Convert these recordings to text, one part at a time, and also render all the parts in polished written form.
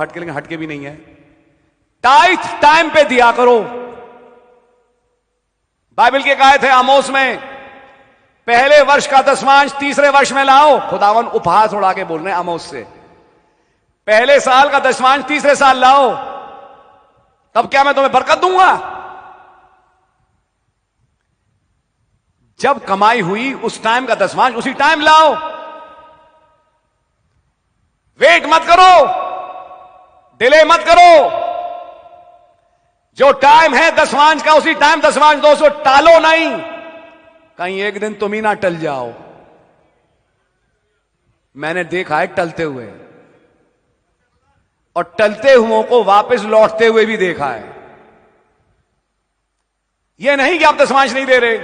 हटके, लेकिन हटके भी नहीं है। टाइथ टाइम पे दिया करो। बाइबल की एक आयत है आमोस में, पहले वर्ष का दसवांश तीसरे वर्ष में लाओ। खुदावन उपहास उड़ा के बोल रहे हैं आमोस से, पहले साल का दसवांश तीसरे साल लाओ, तब क्या मैं तुम्हें बरकत दूंगा। जब कमाई हुई उस टाइम का दसवांश उसी टाइम लाओ, वेट मत करो, डिले मत करो। जो टाइम है दसवांश का उसी टाइम दसवांश दो, सो टालो नहीं, कहीं एक दिन तुम ही ना टल जाओ। मैंने देखा है टलते हुए, और टलते हुओं को वापस लौटते हुए भी देखा है। यह नहीं कि आप दसवांश नहीं दे रहे,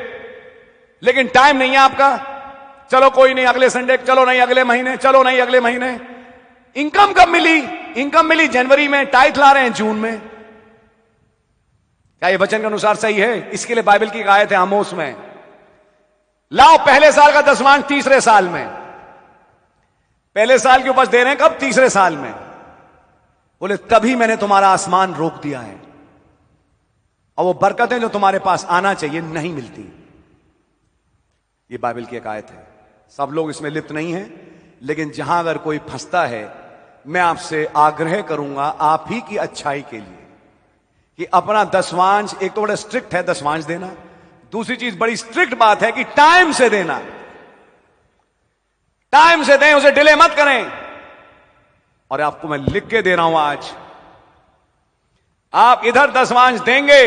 लेकिन टाइम नहीं है आपका। चलो कोई नहीं अगले संडे, चलो नहीं अगले महीने, चलो नहीं अगले महीने। इनकम कब मिली? इनकम मिली जनवरी में, टाइथ ला रहे हैं जून में। क्या यह वचन के अनुसार सही है? इसके लिए बाइबल की आयत है आमोस में, लाओ पहले साल का दसवांश तीसरे साल में। पहले साल की उपज दे रहे हैं कब? तीसरे साल में। बोले तभी मैंने तुम्हारा आसमान रोक दिया है, और वो बरकतें जो तुम्हारे पास आना चाहिए नहीं मिलती। ये बाइबल की एक आयत है। सब लोग इसमें लिप्त नहीं हैं, लेकिन जहां अगर कोई फंसता है, मैं आपसे आग्रह करूंगा आप ही की अच्छाई के लिए कि अपना दसवांश, एक तो बड़ा स्ट्रिक्ट है दसवांश देना, दूसरी चीज बड़ी स्ट्रिक्ट बात है कि टाइम से देना। टाइम से दें, उसे डिले मत करें। और आपको मैं लिख के दे रहा हूं आज, आप इधर दसवांश देंगे,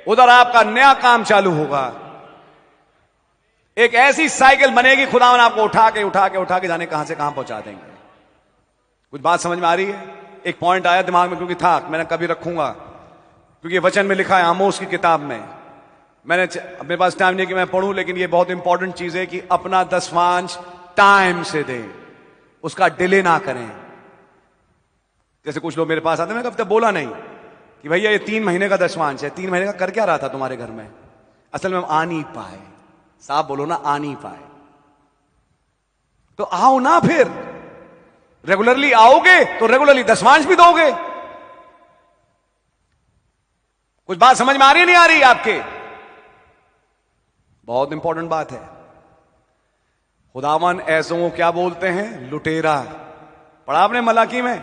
उधर आपका नया काम चालू होगा। एक ऐसी साइकिल बनेगी, खुदावन आपको उठा के जाने कहां से कहां पहुंचा देंगे। कुछ बात समझ में आ रही है? एक पॉइंट आया दिमाग में, क्योंकि था, मैंने कभी रखूंगा, क्योंकि वचन में लिखा है आमोस की किताब में। अपने पास टाइम नहीं कि मैं पढ़ूं, लेकिन ये बहुत इंपॉर्टेंट चीज है कि अपना दसवांश टाइम से दें, उसका डिले ना करें। जैसे कुछ लोग मेरे पास आते हैं, मैंने कब तक बोला नहीं कि भैया ये 3 महीने का दसवांश है, 3 महीने का कर क्या रहा था तुम्हारे घर में? असल में हम आ नहीं पाए। साहब बोलो ना, आ नहीं पाए। तो आओ ना, फिर रेगुलरली आओगे तो रेगुलरली दसवांश भी दोगे। कुछ बात समझ में आ रही है नहीं आ रही आपके? बहुत इंपॉर्टेंट बात है। खुदावन ऐसों को क्या बोलते हैं? लुटेरा। पढ़ा आपने मलाकी में,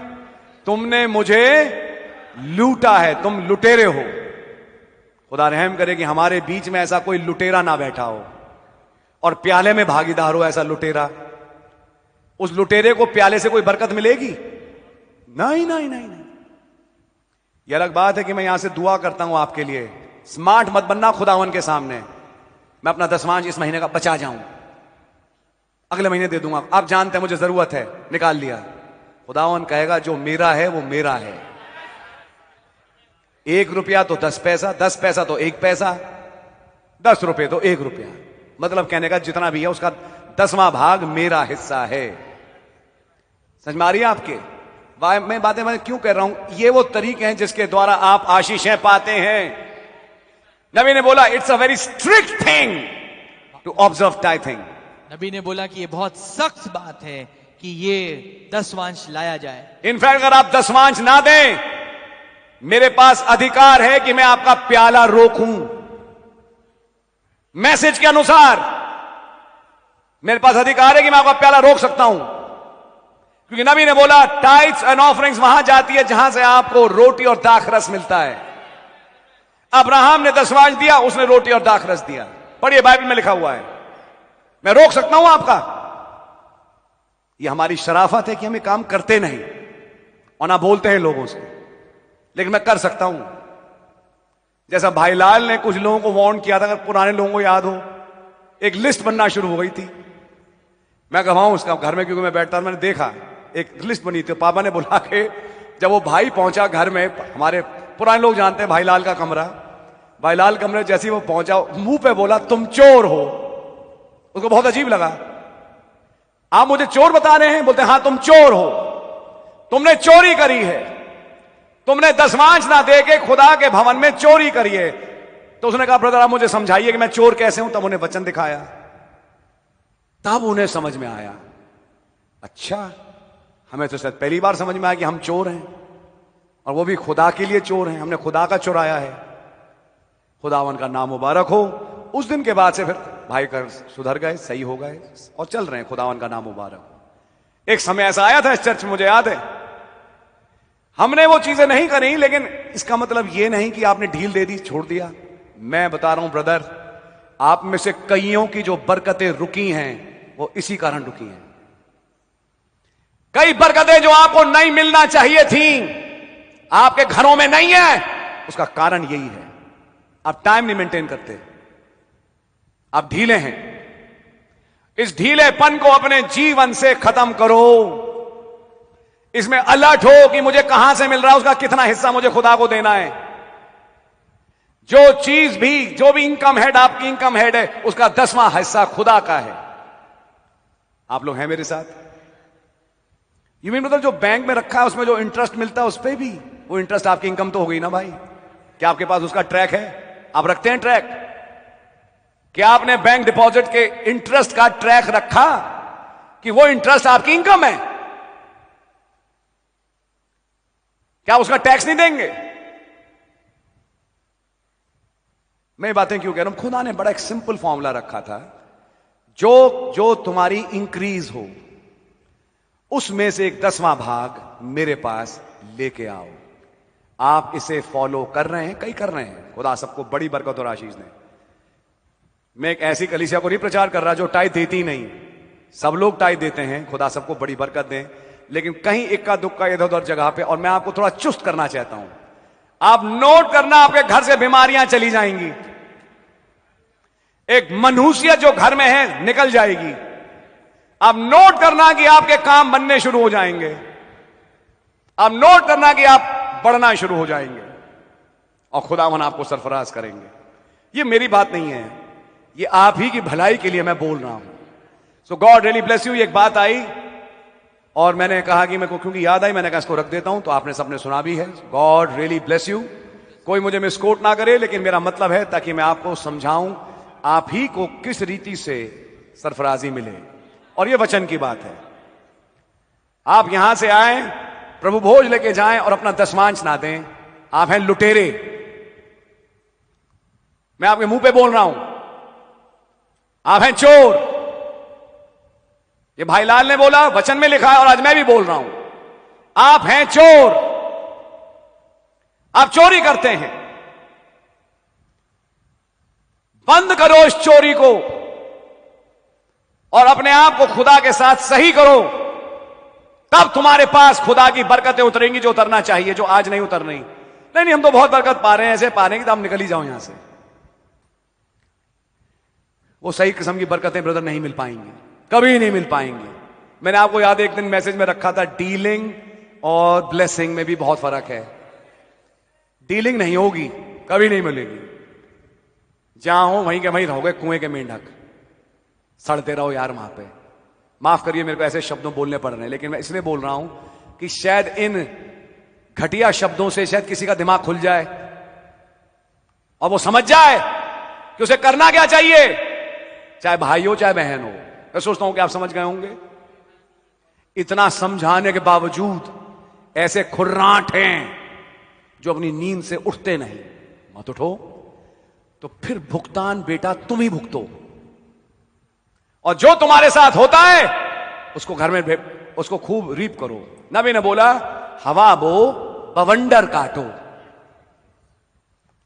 तुमने मुझे लूटा है, तुम लुटेरे हो। खुदा रहम करे कि हमारे बीच में ऐसा कोई लुटेरा ना बैठा हो और प्याले में भागीदार हो ऐसा लुटेरा। उस लुटेरे को प्याले से कोई बरकत मिलेगी? नहीं नहीं नहीं नहीं। यह अलग बात है कि मैं यहां से दुआ करता हूं आपके लिए, स्मार्ट मत बनना खुदावन के सामने। मैं अपना दसवांश इस महीने का बचा जाऊं, अगले महीने दे दूंगा, आप जानते हैं मुझे जरूरत है, निकाल लिया। खुदावन कहेगा जो मेरा है वो मेरा है। 1 रुपया तो 10 पैसा, 10 पैसा तो 1 पैसा, 10 रुपये तो 1 रुपया। मतलब कहने का जितना भी है उसका 10वां भाग मेरा हिस्सा है। समझ में आ रही है आपके? मैं बातें मैं क्यों कर रहा हूं? ये वो तरीके हैं जिसके द्वारा आप आशीषें पाते हैं। नबी ने बोला it's a very strict thing to observe tithing. नबी ने बोला कि ये बहुत सख्त बात है कि ये दसवांश लाया जाए। इनफैक्ट अगर आप दसवांश ना दें, मेरे पास अधिकार है कि मैं आपका प्याला रोकूं। मैसेज के अनुसार मेरे पास अधिकार है कि मैं आपका प्याला रोक सकता हूं, क्योंकि नबी ने बोला टाइट्स एंड ऑफरिंग्स वहां जाती है जहां से आपको रोटी और दाखरस मिलता है। अब्राहम ने दसवांश दिया, उसने रोटी और दाखरस दिया। पढ़िए बाइबल में लिखा हुआ है। मैं रोक सकता हूं आपका? यह हमारी शराफत है कि हम ये काम करते नहीं और ना बोलते हैं लोगों से, लेकिन मैं कर सकता हूं। जैसा भाई लाल ने कुछ लोगों को वार्न किया था, अगर पुराने लोगों को याद हो, एक लिस्ट बनना शुरू हो गई थी। मैं गवाऊं उसका घर में, क्योंकि मैं बैठता था, मैंने देखा एक लिस्ट बनी थी। पापा ने बुला के, जब वो भाई पहुंचा घर में, हमारे पुराने लोग जानते हैं भाईलाल का कमरा, भाईलाल कमरे जैसे ही वो पहुंचा, मुंह पे बोला तुम चोर हो। उसको बहुत अजीब लगा। आप मुझे चोर बता रहे हैं? बोलते हाँ तुम चोर हो, तुमने चोरी करी है, तुमने दसवांश ना दे के खुदा के भवन में चोरी करी है। तो उसने कहा ब्रदर आप मुझे समझाइए कि मैं चोर कैसे हूं। तब उन्हें वचन दिखाया, तब उन्हें समझ में आया, अच्छा हमें तो शायद पहली बार समझ में आया कि हम चोर हैं। और वो भी खुदा के लिए चोर हैं, हमने खुदा का चुराया है। खुदावन का नाम मुबारक हो। उस दिन के बाद से फिर भाई कर सुधर गए, सही हो गए और चल रहे हैं। खुदावन का नाम मुबारक हो। एक समय ऐसा आया था इस चर्च में, मुझे याद है, हमने वो चीजें नहीं करी, लेकिन इसका मतलब ये नहीं कि आपने ढील दे दी, छोड़ दिया। मैं बता रहा हूं ब्रदर, आप में से कईयों की जो बरकतें रुकी हैं वो इसी कारण रुकी हैं। कई बरकतें जो आपको नहीं मिलना चाहिए थी, आपके घरों में नहीं है, उसका कारण यही है, आप टाइम नहीं मेंटेन करते, आप ढीले हैं। इस ढीलेपन को अपने जीवन से खत्म करो। इसमें अलर्ट हो कि मुझे कहां से मिल रहा है, उसका कितना हिस्सा मुझे खुदा को देना है। जो चीज भी, जो भी इनकम हेड, आपकी इनकम हेड है, उसका 10वां हिस्सा खुदा का है। आप लोग हैं मेरे साथ? यू मीन मतलब जो बैंक में रखा है उसमें जो इंटरेस्ट मिलता है उस पर भी, वो इंटरेस्ट आपकी इनकम तो हो गई ना भाई। क्या आपके पास उसका ट्रैक है? आप रखते हैं ट्रैक? क्या आपने बैंक डिपॉजिट के इंटरेस्ट का ट्रैक रखा कि वो इंटरेस्ट आपकी इनकम है? क्या उसका टैक्स नहीं देंगे? मैं ये बातें क्यों कह रहा हूं? खुदा ने बड़ा एक सिंपल फॉर्मूला रखा था, जो तुम्हारी इंक्रीज हो उसमें से एक 10वां भाग मेरे पास लेके आओ। आप इसे फॉलो कर रहे हैं? कई कर रहे हैं। खुदा सबको बड़ी बरकत और आशीष दे। मैं एक ऐसी कलीसिया को नहीं प्रचार कर रहा जो टाइट देती नहीं, सब लोग टाइट देते हैं, खुदा सबको बड़ी बरकत दें। लेकिन कहीं इक्का दुक्का इधर उधर जगह पे, और मैं आपको थोड़ा चुस्त करना चाहता हूं। आप नोट करना, आपके घर से बीमारियां चली जाएंगी, एक मनुष्य जो घर में है निकल जाएगी। आप नोट करना कि आपके काम बनने शुरू हो जाएंगे। आप नोट करना कि आप बढ़ना शुरू हो जाएंगे और खुदावन आपको सरफराज करेंगे। ये मेरी बात नहीं है, ये आप ही की भलाई के लिए मैं बोल रहा हूं। सो गॉड रियली ब्लेस यू। एक बात आई और मैंने कहा कि मेरे को क्योंकि याद आई, मैंने कहा इसको रख देता हूं, तो आपने सबने सुना भी है। God really bless you. कोई मुझे मिसकोट ना करे, लेकिन मेरा मतलब है ताकि मैं आपको समझाऊं आप ही को किस रीति से सरफराजी मिले। और ये वचन की बात है। आप यहां से आए, प्रभु भोज लेके जाएं और अपना दशमांश ना दें, आप हैं लुटेरे। मैं आपके मुंह पे बोल रहा हूं, आप हैं चोर। ये भाई लाल ने बोला, वचन में लिखा है, और आज मैं भी बोल रहा हूं, आप हैं चोर। आप चोरी करते हैं। बंद करो इस चोरी को और अपने आप को खुदा के साथ सही करो, तब तुम्हारे पास खुदा की बरकतें उतरेंगी जो उतरना चाहिए, जो आज नहीं उतर रही। नहीं, हम तो बहुत बरकत पा रहे हैं, ऐसे पा रहे हैं कि तो हम निकल ही जाओ यहां से। वो सही किस्म की बरकतें ब्रदर नहीं मिल पाएंगी, कभी नहीं मिल पाएंगी। मैंने आपको याद है एक दिन मैसेज में रखा था, डीलिंग और ब्लेसिंग में भी बहुत फर्क है। डीलिंग नहीं होगी, कभी नहीं मिलेगी। जहां हो वहीं के वहीं रहोगे, कुएं के मेंढक, सड़ते रहो यार वहां पे। माफ करिए मेरे को ऐसे शब्दों बोलने पड़ रहे हैं, लेकिन मैं इसलिए बोल रहा हूं कि शायद इन घटिया शब्दों से शायद किसी का दिमाग खुल जाए और वो समझ जाए कि उसे करना क्या चाहिए, चाहे भाई हो चाहे बहन हो। मैं सोचता हूं कि आप समझ गए होंगे। इतना समझाने के बावजूद ऐसे खुर्राट हैं जो अपनी नींद से उठते नहीं। मत उठो, तो फिर भुगतान बेटा तुम ही भुगतो, और जो तुम्हारे साथ होता है उसको घर में उसको खूब रीप करो। नबी ने बोला, हवा बो बवंडर काटो।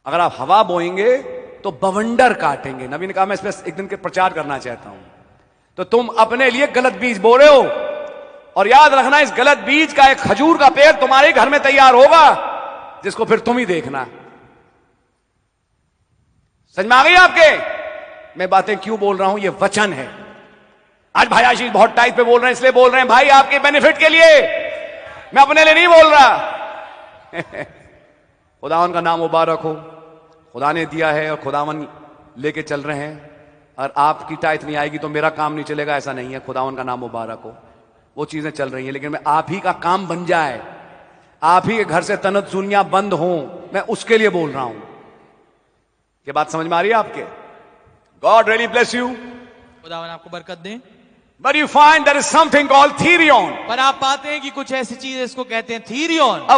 अगर आप हवा बोएंगे तो बवंडर काटेंगे। नबी ने कहा, मैं इस पर एक दिन के प्रचार करना चाहता हूं। तो तुम अपने लिए गलत बीज बो रहे हो, और याद रखना इस गलत बीज का एक खजूर का पेड़ तुम्हारे घर में तैयार होगा, जिसको फिर तुम ही देखना। समझ में आ गई आपके? मैं बातें क्यों बोल रहा हूं, ये वचन है। आज भाई आशीष बहुत टाइट पे बोल रहे हैं, इसलिए बोल रहे हैं भाई आपके बेनिफिट के लिए, मैं अपने लिए नहीं बोल रहा। खुदावन का नाम मुबारक हो। खुदा ने दिया है और खुदावन लेके चल रहे हैं, और आपकी टाइट नहीं आएगी तो मेरा काम नहीं चलेगा, ऐसा नहीं है। खुदावन का नाम मुबारक हो। वो चीजें चल रही हैं, लेकिन मैं आप ही का काम बन जाए, आप ही के घर से तनज़ुलियां बंद हों, मैं उसके लिए बोल रहा हूं। ये बात समझ में आ रही है आपके? God really bless you. खुदावन आपको बरकत दे। But you find there is something called therion. पर आप पाते हैं कि कुछ ऐसी चीज इसको कहते हैं थीरियन। A